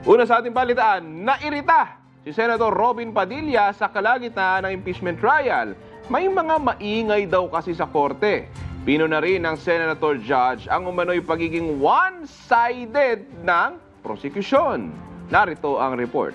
Una sa ating balitaan, nairita si Senator Robin Padilla sa kalagitnaan ng impeachment trial. May mga maingay daw kasi sa korte. Pino na rin ng Senator Judge ang umano'y pagiging one-sided ng prosecution. Narito ang report.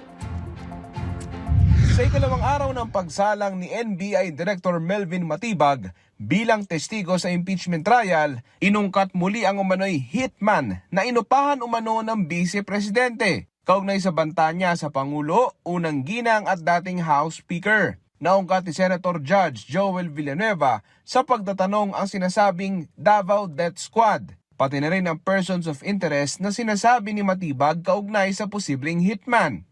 Sa ikalawang araw ng pagsalang ni NBI Director Melvin Matibag bilang testigo sa impeachment trial, inungkat muli ang umano'y hitman na inupahan umano ng Vice Presidente kaugnay sa banta niya sa Pangulo, unang ginang at dating House Speaker. Naungkat ni Senator Judge Joel Villanueva sa pagtatanong ang sinasabing Davao Death Squad, pati na rin ang persons of interest na sinasabi ni Matibag kaugnay sa posibleng hitman.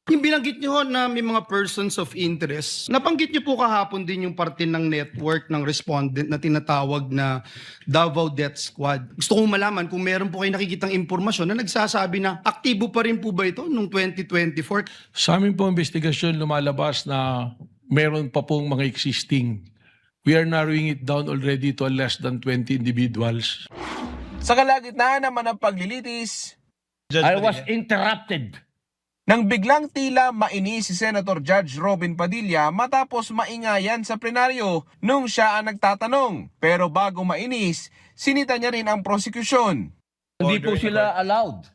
Yung binanggit niyo na may mga persons of interest, nabanggit niyo po kahapon din yung parte ng network ng respondent na tinatawag na Davao Death Squad. Gusto kong malaman kung meron po kayo nakikitang impormasyon na nagsasabi na aktibo pa rin po ba ito noong 2024? Sa amin po investigasyon lumalabas na meron pa pong mga existing. We are narrowing it down already to less than 20 individuals. Sa kalagitnaan naman ng paglilitis, I was interrupted. nang biglang tila mainis si Senator Judge Robin Padilla matapos maingayan sa plenaryo nung siya ang nagtatanong. Pero bago mainis, sinita niya rin ang prosecution. Hindi po sila allowed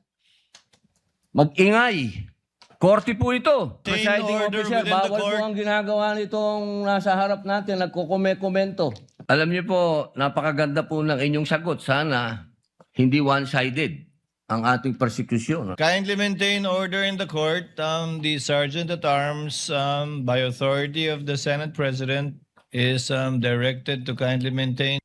mag-ingay. Korte po ito. Presiding officer, bawal po ang ginagawa nitong nasa harap natin, nagkukomento. Alam niyo po, napakaganda po ng inyong sagot. Sana hindi one-sided ang ating persecution. Kindly maintain order in the court. The Sergeant at Arms, by authority of the Senate President, is directed to kindly maintain.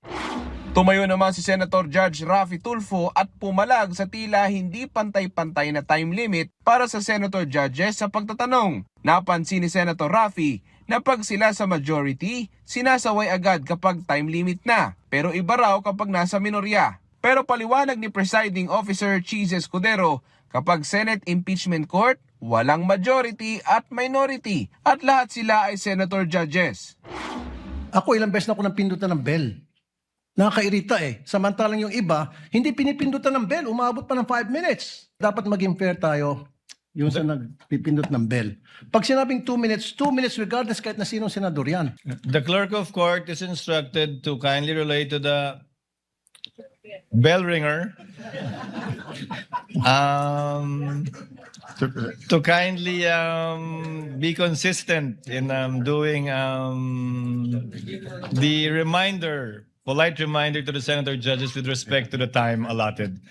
Tumayo naman si Senator Judge Raffy Tulfo at pumalag sa tila hindi pantay-pantay na time limit para sa Senator Judges sa pagtatanong. Napansin ni Senator Raffy na pag sila sa majority, sinasaway agad kapag time limit na, pero iba raw kapag nasa minorya. Pero paliwanag ni Presiding Officer Cheese Escudero, kapag Senate Impeachment Court, walang majority at minority at lahat sila ay Senator Judges. Ako ilang beses na ako nang pindutan ng bell. Nakakairita eh. Samantalang yung iba, hindi pinipindutan ng bell. Umabot pa ng 5 minutes. Dapat maging fair tayo yung sa nagpipindot ng bell. Pag sinabing 2 minutes regardless kahit na sinong senador yan. The clerk of court is instructed to kindly relate to the bell ringer to kindly be consistent in doing the polite reminder to the senator judges with respect to the time allotted.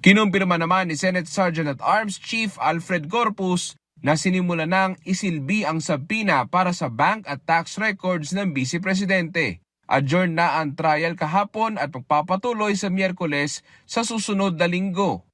Kinumpirma naman ni Senate Sergeant at Arms Chief Alfred Corpus na sinimula ng isilbi ang sabina para sa bank at tax records ng Vice Presidente. Adjourn na ang trial kahapon at magpapatuloy sa Miyerkules sa susunod na linggo.